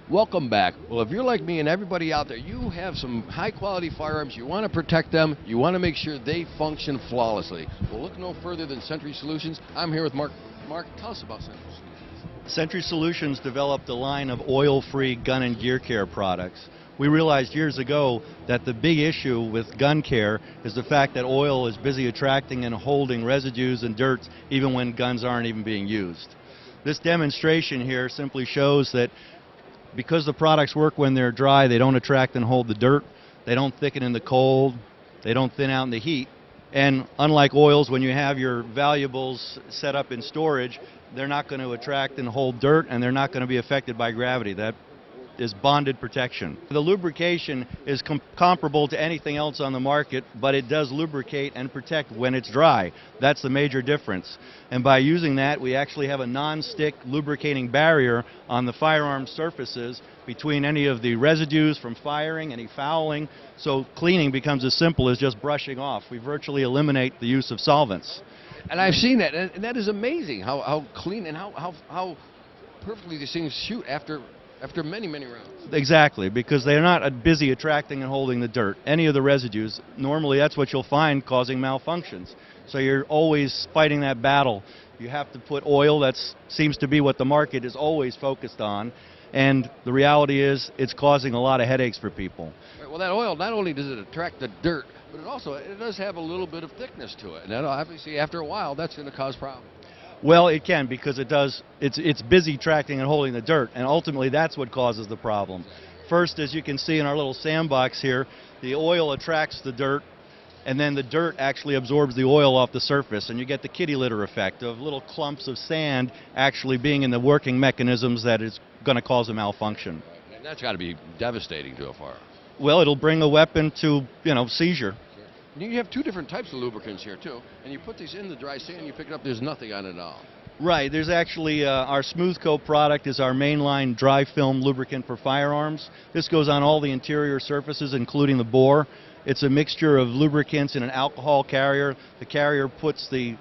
Welcome back. Well, if you're like me and everybody out there, you have some high-quality firearms, you want to protect them, you want to make sure they function flawlessly. Well, look no further than Sentry Solutions. I'm here with Mark. Mark, tell us about Sentry Solutions. Sentry Solutions developed a line of oil-free gun and gear care products. We realized years ago that the big issue with gun care is the fact that oil is busy attracting and holding residues and dirt even when guns aren't even being used. This demonstration here simply shows that because the products work when they're dry, they don't attract and hold the dirt, they don't thicken in the cold, they don't thin out in the heat. And unlike oils, when you have your valuables set up in storage, they're not going to attract and hold dirt, and they're not going to be affected by gravity. That is bonded protection. The lubrication is comparable to anything else on the market, but it does lubricate and protect when it's dry. That's the major difference. And by using that, we actually have a non-stick lubricating barrier on the firearm surfaces between any of the residues from firing, any fouling, so cleaning becomes as simple as just brushing off. We virtually eliminate the use of solvents. And I've seen that, and that is amazing how clean and how perfectly these things shoot after many, many rounds. Exactly, because they're not busy attracting and holding the dirt. Any of the residues, normally that's what you'll find causing malfunctions. So you're always fighting that battle. You have to put oil, that seems to be what the market is always focused on, and the reality is it's causing a lot of headaches for people. Right, well, that oil, not only does it attract the dirt, but it does have a little bit of thickness to it, and that obviously after a while that's going to cause problems. Well, it can, because it's busy tracking and holding the dirt, and ultimately that's what causes the problem. First, as you can see in our little sandbox here, the oil attracts the dirt, and then the dirt actually absorbs the oil off the surface, and you get the kitty litter effect of little clumps of sand actually being in the working mechanisms that is going to cause a malfunction. And that's got to be devastating to a firearm. Well, it'll bring a weapon to, seizure. You have two different types of lubricants here too, and you put these in the dry sand, you pick it up, there's nothing on it at all. Right, there's actually, our Smooth Coat product is our mainline dry film lubricant for firearms. This goes on all the interior surfaces, including the bore. It's a mixture of lubricants in an alcohol carrier. The carrier puts the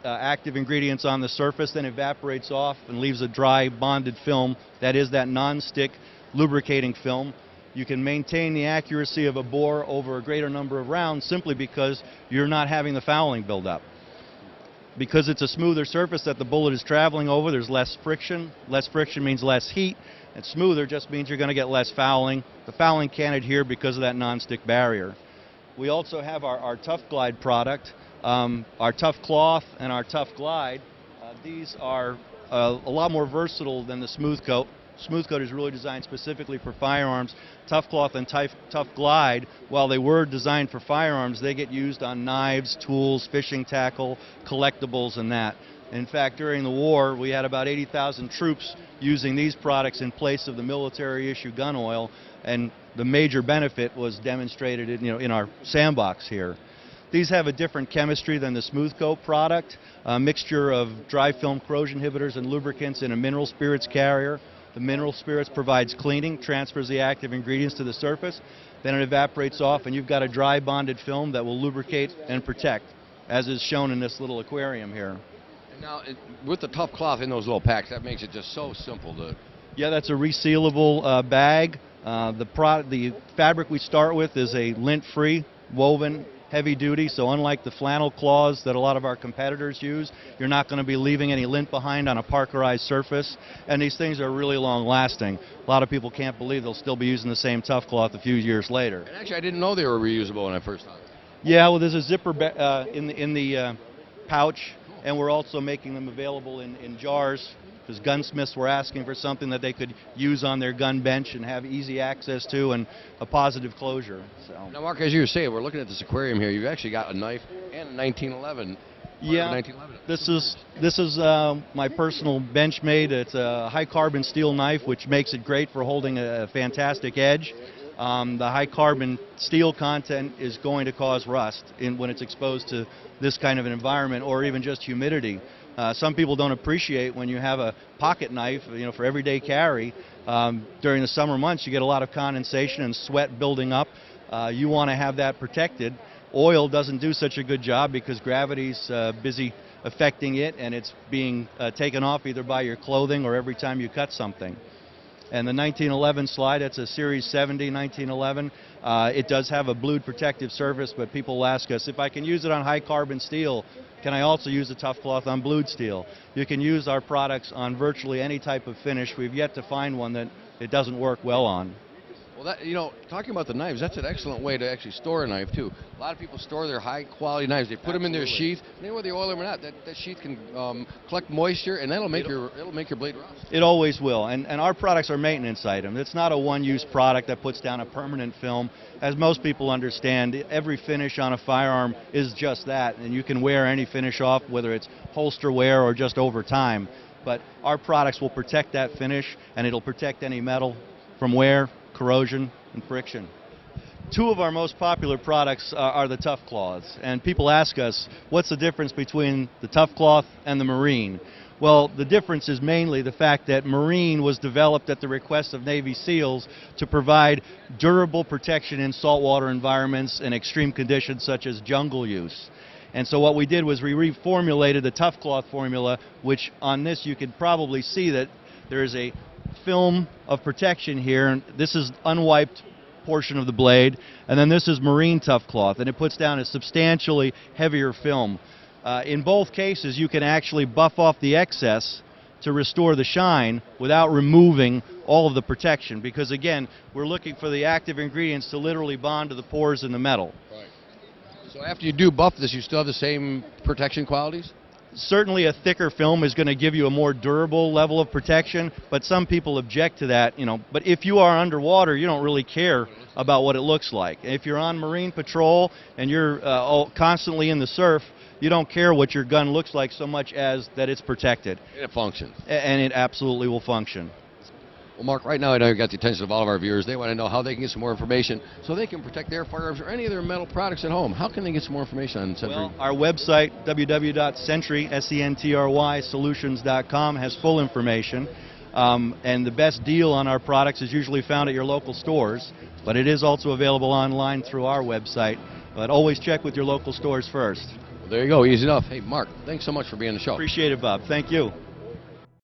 active ingredients on the surface, then evaporates off and leaves a dry bonded film. That is that non-stick lubricating film. You can maintain the accuracy of a bore over a greater number of rounds simply because you're not having the fouling build up. Because it's a smoother surface that the bullet is traveling over, there's less friction. Less friction means less heat, and smoother just means you're going to get less fouling. The fouling can't adhere because of that non-stick barrier. We also have our Tough Glide product, our Tough Cloth and our Tough Glide. These are a lot more versatile than the Smooth Coat. Smooth Coat is really designed specifically for firearms. Tough Cloth and Tough Glide, while they were designed for firearms, they get used on knives, tools, fishing tackle, collectibles, and that. In fact, during the war, we had about 80,000 troops using these products in place of the military-issue gun oil, and the major benefit was demonstrated in our sandbox here. These have a different chemistry than the Smooth Coat product, a mixture of dry film corrosion inhibitors and lubricants in a mineral spirits carrier. The mineral spirits provides cleaning, transfers the active ingredients to the surface, then it evaporates off, and you've got a dry bonded film that will lubricate and protect, as is shown in this little aquarium here. And now, with the Tough Cloth in those little packs, that makes it just so simple to... Yeah, that's a resealable bag. The fabric we start with is a lint-free, woven, heavy duty, so unlike the flannel cloths that a lot of our competitors use, you're not going to be leaving any lint behind on a parkerized surface, and these things are really long lasting. A lot of people can't believe they'll still be using the same Tough Cloth a few years later. And actually, I didn't know they were reusable when I first saw them. Yeah, well, there's a zipper in the pouch, and we're also making them available in jars, because gunsmiths were asking for something that they could use on their gun bench and have easy access to and a positive closure. So. Now, Mark, as you were saying, we're looking at this aquarium here. You've actually got a knife and a 1911. Yeah, 1911. This is my personal Benchmade. It's a high carbon steel knife, which makes it great for holding a fantastic edge. The high carbon steel content is going to cause rust when it's exposed to this kind of an environment or even just humidity. Some people don't appreciate when you have a pocket knife, for everyday carry. During the summer months, you get a lot of condensation and sweat building up. You want to have that protected. Oil doesn't do such a good job because gravity's busy affecting it, and it's being taken off either by your clothing or every time you cut something. And the 1911 slide, that's a Series 70 1911. It does have a blued protective surface, but people ask us, if I can use it on high carbon steel, can I also use the tough cloth on blued steel? You can use our products on virtually any type of finish. We've yet to find one that it doesn't work well on. Well, that, you know, talking about the knives, that's an excellent way to actually store a knife too. A lot of people store their high-quality knives. They put them in their sheath, and whether you oil them or not, that sheath can collect moisture, and it'll make your blade rust. It always will, and our products are maintenance items. It's not a one-use product that puts down a permanent film. As most people understand, every finish on a firearm is just that, and you can wear any finish off, whether it's holster wear or just over time. But our products will protect that finish, and it'll protect any metal from wear, corrosion, and friction. Two of our most popular products are the Tough Cloths, and people ask us, what's the difference between the Tough Cloth and the Marine? Well, the difference is mainly the fact that Marine was developed at the request of Navy SEALs to provide durable protection in saltwater environments and extreme conditions such as jungle use. And so what we did was we reformulated the Tough Cloth formula, which on this you can probably see that there is a film of protection here, and this is unwiped portion of the blade, and then this is Marine Tough Cloth, and it puts down a substantially heavier film. In both cases, you can actually buff off the excess to restore the shine without removing all of the protection, because again, we're looking for the active ingredients to literally bond to the pores in the metal. Right. So after you do buff this, you still have the same protection qualities? Certainly a thicker film is going to give you a more durable level of protection, but some people object to that, you know. But if you are underwater, you don't really care about what it looks like. If you're on marine patrol and you're constantly in the surf, you don't care what your gun looks like so much as that it's protected. It functions. And it absolutely will function. Well, Mark, right now I know you've got the attention of all of our viewers. They want to know how they can get some more information so they can protect their firearms or any of their metal products at home. How can they get some more information on Sentry? Well, our website, www.sentrysolutions.com, has full information. And the best deal on our products is usually found at your local stores, but it is also available online through our website. But always check with your local stores first. Well, there you go. Easy enough. Hey, Mark, thanks so much for being on the show. Appreciate it, Bob. Thank you.